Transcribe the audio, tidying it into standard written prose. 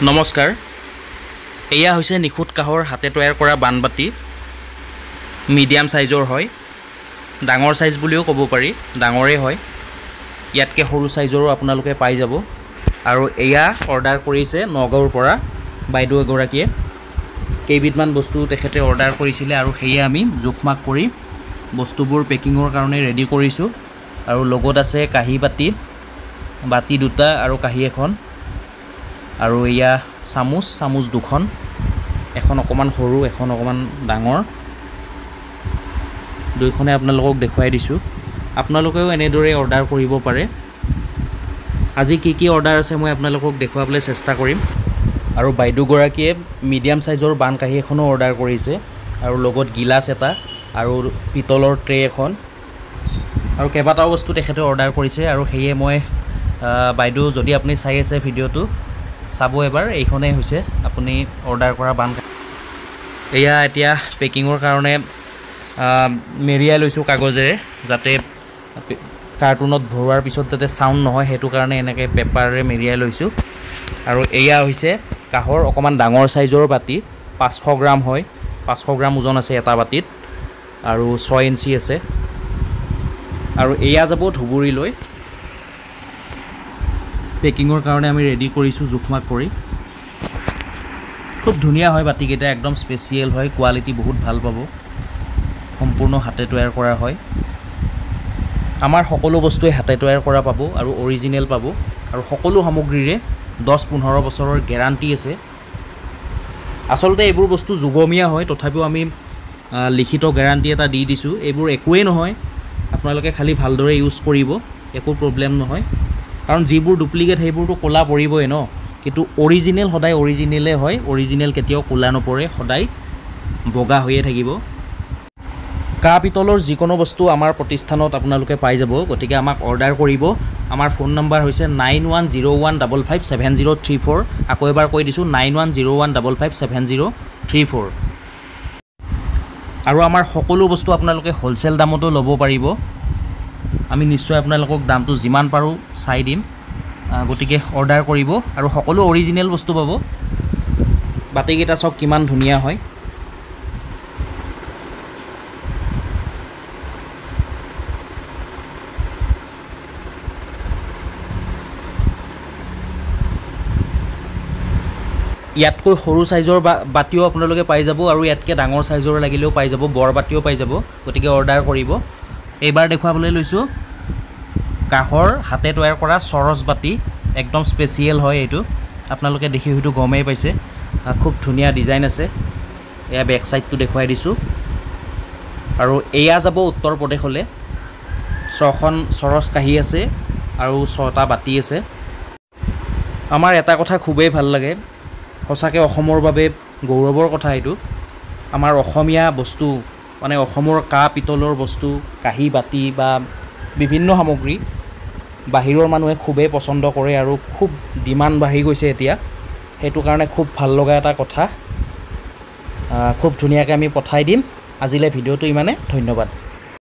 নমস্কাৰ এয়া হৈছে নিখুঁত কাহৰ হাতে তৈয়াৰ কৰা বানবাতি মিডিয়াম সাইজৰ হয় ডাঙৰ সাইজ বুলিও ক'ব পাৰি ডাঙৰে হয় ইয়াতকে সৰু সাইজৰো আপোনালোকে পাই যাব আৰু এয়া অৰ্ডাৰ কৰিছে নগাঁৱৰ পৰা বাইদেউ এগৰাকীয়ে কেইবিধমান বস্তু তেখেতে অৰ্ডাৰ কৰিছিলে আৰু হেয়া আমি জোখমাক কৰি বস্তুবোৰ পেকিংৰ কাৰণে ৰেডি কৰিছো আৰু লগত আছে কাহি বাতি দুটা আৰু কাহি এখন আৰু ইয়া চামুচ দুখন এখন অকমান সৰু এখন অকমান ডাঙৰ দুইখনে আপোনালোকক দেখুৱাই দিছো আপোনালোকেও এনেদৰে অৰ্ডাৰ কৰিব পাৰে আজি কি অৰ্ডাৰ আছে মই আপোনালোকক দেখুৱাবলৈ চেষ্টা কৰিম আৰু বাইদেউ গৰাকীয়ে মিডিয়াম সাইজৰ বান কাহি এখনো অৰ্ডাৰ কৰিছে আৰু লগত গিলাস এটা আৰু পিতলৰ ট্ৰে এখন আৰু কেইবাটাও বস্তু তেখেতে অৰ্ডাৰ কৰিছে আৰু হেয়ে মই বাইদেউ যদি আপুনি চাই আছে ভিডিওটো চাব এবাৰ এইখনে হৈছে আপুনি অৰ্ডাৰ কৰা বান এয়া এতিয়া পেকিংৰ কাৰণে মেৰিয়াই লৈছো কাগজেৰে যাতে কাৰ্টুনত ভৰোৱাৰ পিছত যাতে সাউন্ড নহয় হেতু কাৰণে এনেকৈ পেপাৰেৰে মেৰিয়াই লৈছো আৰু এয়া হৈছে কাহৰ অকমান ডাঙৰ সাইজৰ বাতি 500 গ্ৰাম হয় 500 গ্ৰাম ওজন আছে এটা বাতিত আৰু 6 ইঞ্চি আছে আৰু এয়া যাব ধুবুৰী লৈ পেকিংৰ কাৰণে আমি ৰেডি কৰিছো জোখমাক কৰি খুব ধুনিয়া হয় বাতিকেইটা একদম স্পেশাল হয় কোৱালিটি বহুত ভাল পাব সম্পূৰ্ণ হাতে তৈয়াৰ কৰা হয় আমাৰ সকলো বস্তুৱে হাতে তৈয়াৰ কৰা পাব আৰু অৰিজিনেল পাব আৰু সকলো সামগ্ৰীৰে 10-15 বছৰৰ গ্যাৰান্টি আছে আসলতে এইবোৰ বস্তু যুগমীয়া হয় তথাপিও আমি লিখিত গ্যাৰান্টি এটা দি দিছো এইবোৰ একোৱে নহয় আপোনালোকে খালি ভালদৰে ইউজ কৰিব একো প্ৰবলেম নহয় কাৰণ যিবোৰ ডুপ্লিকেট হেইবোৰটো কোলা পৰিবই ন কিন্তু অৰিজিনেল সদায় অৰিজিনেলে হয় অৰিজিনেল কেতিয়াও কোলা নপৰে সদায় বগা হৈয়ে থাকিব কা পিতলৰ যিকোনো বস্তু আমাৰ প্ৰতিষ্ঠানত আপোনালোকে পাই যাব গতিকে আমাক অৰ্ডাৰ কৰিব আমাৰ ফোন নম্বৰ হৈছে 9101557034 আকৌ এবাৰ কৈ দিছো 9101557034 আৰু আমাৰ সকলো বস্তু আপোনালোকে হোলসেল দামতো ল'ব পাৰিব আমি নিশ্চয় আপোনালোকক দামটো যিমান পাৰো চাই দিম গতিকে অৰ্ডাৰ কৰিব আৰু সকলো অৰিজিনেল বস্তু পাব বাতিকেইটা সব কিমান ধুনিয়া হয় ইয়াতকৈ সৰু সাইজৰ বাতিও আপোনালোকে পাই যাব আৰু ইয়াতকৈ ডাঙৰ সাইজৰ লাগিলেও পাই যাব বৰ বাতিও পাই যাব গতিকে অৰ্ডাৰ কৰিব এইবাৰ দেখুৱাবলৈ লৈছো কাহৰ হাতে তৈয়াৰ কৰা সৰস বাতি একদম স্পেশাল হয় এইটো আপোনালোকে দেখি হয়তো গমেই পাইছে খুব ধুনিয়া ডিজাইন আছে এয়া বেক সাইডটো দেখুৱাই দিছো আৰু এয়া যাব উত্তৰ প্ৰদেশলৈ 6খন সৰস কাহি আছে আৰু 6টা বাতি আছে আমাৰ এটা কথা খুবেই ভাল লাগে সঁচাকৈ অসমৰ বাবে গৌৰৱৰ কথা এইটো আমাৰ অসমীয়া বস্তু মানে অসমৰ কা পিতলৰ বস্তু কাহি বাতি বা বিভিন্ন সামগ্ৰী বাহিৰৰ মানুহে খুবেই পছন্দ কৰে আৰু খুব ডিমান্ড বাঢ়ি গৈছে এতিয়া হেতু কাৰণে খুব ভাল লগা এটা কথা খুব ধুনিয়াকৈ আমি পঠাই দিম আজিলৈ ভিডিওটো ইমানে ধন্যবাদ